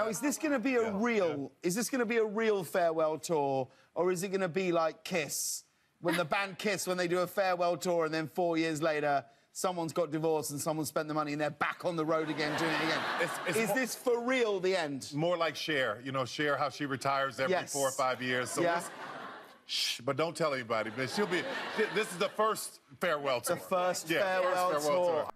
Now, is this going to be a real? Is this going to be a real farewell tour, or is it going to be like Kiss, when the band Kiss, when they do a farewell tour, and then 4 years later, someone's got divorced and someone spent the money, and they're back on the road again doing it again? Is this for real? The end? More like Cher. You know, Cher, how she retires every 4 or 5 years. So shh, but don't tell anybody. But she'll be. This is the first farewell tour. The first farewell tour.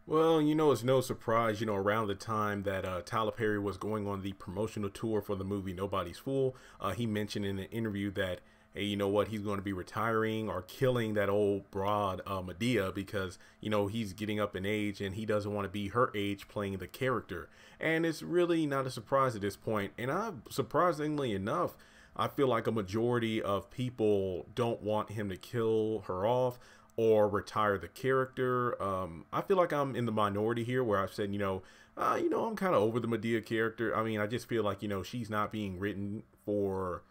Well, you know, it's no surprise, you know, around the time that Tyler Perry was going on the promotional tour for the movie Nobody's Fool, he mentioned in an interview that, hey, you know what, he's going to be retiring or killing that old broad Madea because, you know, he's getting up in age and he doesn't want to be her age playing the character. And it's really not a surprise at this point. And surprisingly enough, I feel like a majority of people don't want him to kill her off or retire the character. I feel like I'm in the minority here where I've said, I'm kind of over the Madea character. I mean, I just feel like, she's not being written for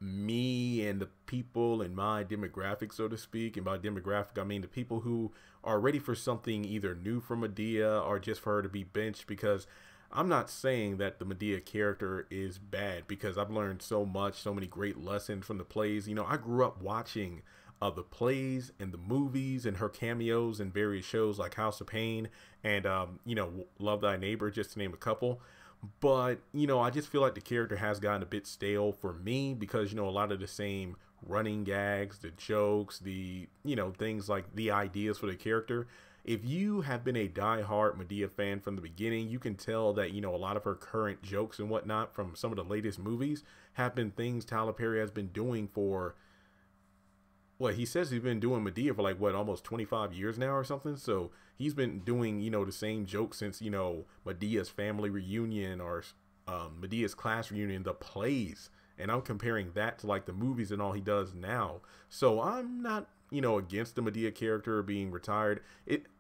me and the people in my demographic, so to speak. And by demographic, I mean the people who are ready for something either new from Madea or just for her to be benched, because I'm not saying that the Madea character is bad, because I've learned so much, so many great lessons from the plays. I grew up watching the plays and the movies and her cameos in various shows like House of Pain and, Love Thy Neighbor, just to name a couple. But, I just feel like the character has gotten a bit stale for me because, a lot of the same running gags, the jokes, the, things like the ideas for the character. If you have been a diehard Madea fan from the beginning, you can tell that, a lot of her current jokes and whatnot from some of the latest movies have been things Tyler Perry has been doing for, he says he's been doing Madea for almost 25 years now or something. So he's been doing, the same jokes since, Madea's Family Reunion or Madea's Class Reunion, the plays. And I'm comparing that to the movies and all he does now. So I'm not, against the Madea character being retired.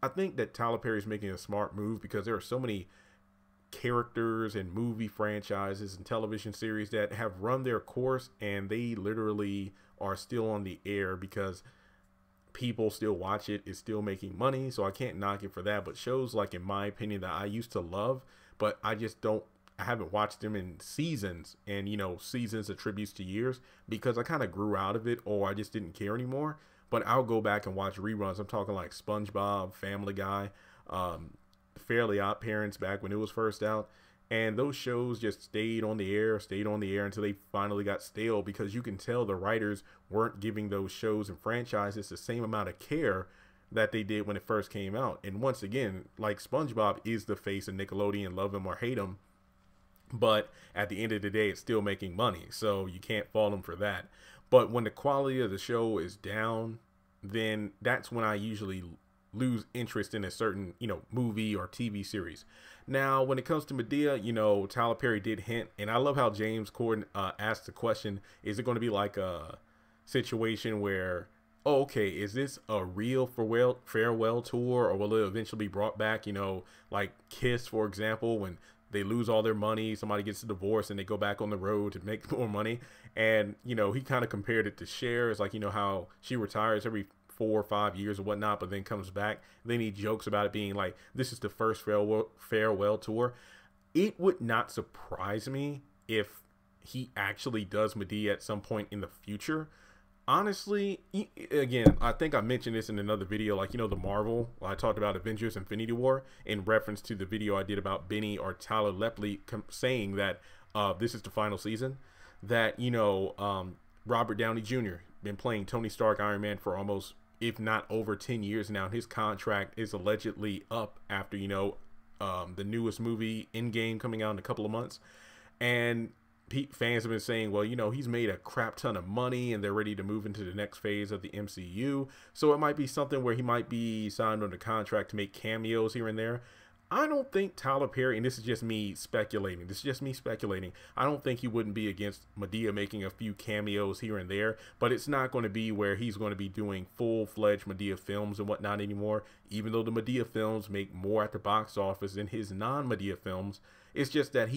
I think that Tyler Perry is making a smart move because there are so many characters and movie franchises and television series that have run their course and they literally are still on the air because people still watch it. It's still making money, so I can't knock it for that. But shows in my opinion, that I used to love, but I haven't watched them in seasons, and seasons attributes to years because I kind of grew out of it or I just didn't care anymore. But I'll go back and watch reruns. I'm talking like SpongeBob, Family Guy, Fairly Odd Parents back when it was first out. And those shows just stayed on the air until they finally got stale because you can tell the writers weren't giving those shows and franchises the same amount of care that they did when it first came out. And once again, SpongeBob is the face of Nickelodeon, love him or hate him. But at the end of the day, it's still making money, so you can't fault them for that. But when the quality of the show is down, then that's when I usually lose interest in a certain, movie or TV series. Now, when it comes to Madea, Tyler Perry did hint, and I love how James Corden asked the question, is it going to be like a situation where, is this a real farewell tour, or will it eventually be brought back, like Kiss, for example, when they lose all their money, somebody gets a divorce and they go back on the road to make more money. And, he kind of compared it to Cher. It's like, how she retires every 4 or 5 years or whatnot, but then comes back. Then he jokes about it being like, this is the first farewell tour. It would not surprise me if he actually does Madea at some point in the future. Honestly, again, I think I mentioned this in another video, the Marvel, I talked about Avengers Infinity War in reference to the video I did about Benny or Tyler Lepley saying that this is the final season, that, Robert Downey Jr. been playing Tony Stark, Iron Man for almost, if not over 10 years now. His contract is allegedly up after, the newest movie, Endgame, coming out in a couple of months. And fans have been saying, well, he's made a crap ton of money and they're ready to move into the next phase of the MCU. So it might be something where he might be signed under contract to make cameos here and there. I don't think Tyler Perry, and this is just me speculating, I don't think he wouldn't be against Madea making a few cameos here and there, but it's not going to be where he's going to be doing full-fledged Madea films and whatnot anymore, even though the Madea films make more at the box office than his non-Madea films. It's just that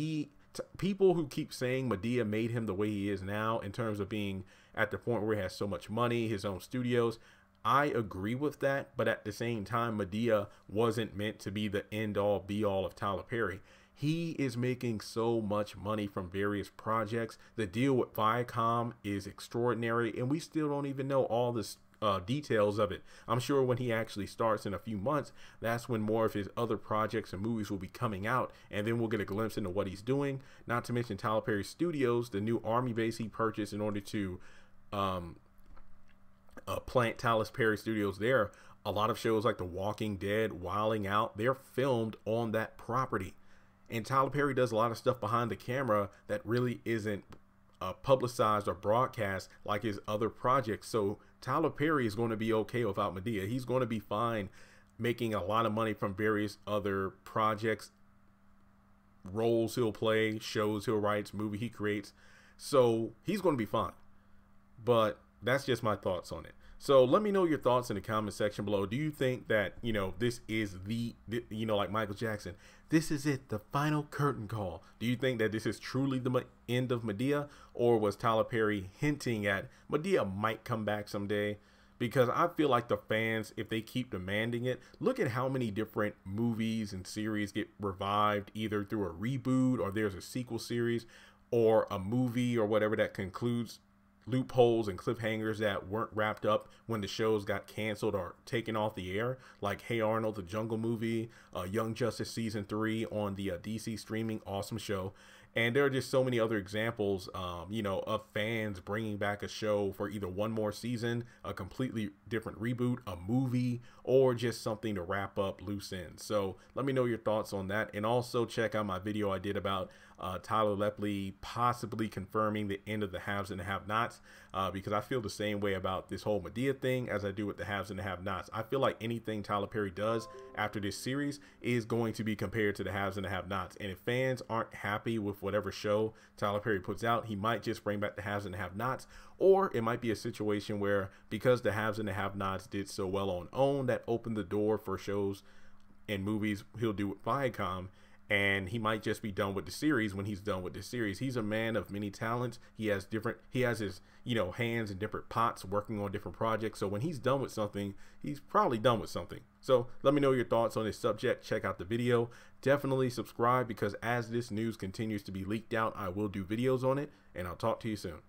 people who keep saying Madea made him the way he is now in terms of being at the point where he has so much money, his own studios, I agree with that, but at the same time, Madea wasn't meant to be the end-all, be-all of Tyler Perry. He is making so much money from various projects. The deal with Viacom is extraordinary, and we still don't even know all this details of it. I'm sure when he actually starts in a few months, that's when more of his other projects and movies will be coming out, and then we'll get a glimpse into what he's doing. Not to mention Tyler Perry Studios, the new army base he purchased in order to plant Tyler Perry Studios there. A lot of shows like The Walking Dead, Wilding Out, they're filmed on that property. And Tyler Perry does a lot of stuff behind the camera that really isn't publicized or broadcast like his other projects. So Tyler Perry is going to be okay without Madea. He's going to be fine making a lot of money from various other projects, roles he'll play, shows he'll write, movie he creates. So he's going to be fine. But that's just my thoughts on it. So let me know your thoughts in the comment section below. Do you think that, you know, this is the you know, like Michael Jackson, this is it, the final curtain call? Do you think that this is truly the end of Madea, or was Tyler Perry hinting at Madea might come back someday? Because I feel like the fans, if they keep demanding it, look at how many different movies and series get revived either through a reboot, or there's a sequel series, or a movie or whatever that concludes loopholes and cliffhangers that weren't wrapped up when the shows got canceled or taken off the air, like Hey Arnold, the Jungle Movie, Young Justice Season 3 on the DC streaming, awesome show. And there are just so many other examples, you know, of fans bringing back a show for either one more season, a completely different reboot, a movie, or just something to wrap up loose ends. So let me know your thoughts on that. And also check out my video I did about Tyler Lepley possibly confirming the end of the haves and the have-nots, because I feel the same way about this whole Madea thing as I do with the haves and the have-nots. I feel like anything Tyler Perry does after this series is going to be compared to the haves and the have-nots. And if fans aren't happy with whatever show Tyler Perry puts out, he might just bring back the haves and the have-nots, or it might be a situation where, because the haves and the have-nots did so well on OWN, that opened the door for shows and movies he'll do with Viacom, and he might just be done with the series when he's done with the series. He's a man of many talents. He has his, you know, hands in different pots working on different projects. So when he's done with something, he's probably done with something. So let me know your thoughts on this subject. Check out the video. Definitely subscribe, because as this news continues to be leaked out, I will do videos on it, and I'll talk to you soon.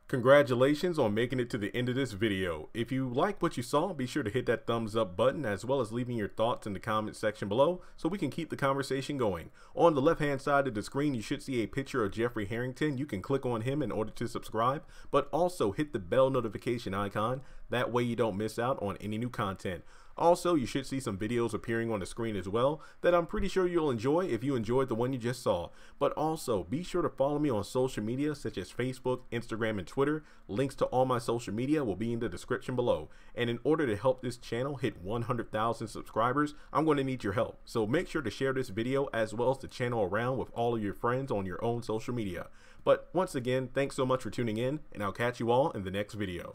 Congratulations on making it to the end of this video. If you like what you saw, be sure to hit that thumbs up button, as well as leaving your thoughts in the comment section below so we can keep the conversation going. On the left hand side of the screen, you should see a picture of Jeffrey Harrington. You can click on him in order to subscribe, but also hit the bell notification icon. That way you don't miss out on any new content. Also, you should see some videos appearing on the screen as well that I'm pretty sure you'll enjoy if you enjoyed the one you just saw. But also, be sure to follow me on social media such as Facebook, Instagram, and Twitter. Links to all my social media will be in the description below. And in order to help this channel hit 100,000 subscribers, I'm going to need your help. So make sure to share this video as well as the channel around with all of your friends on your own social media. But once again, thanks so much for tuning in, and I'll catch you all in the next video.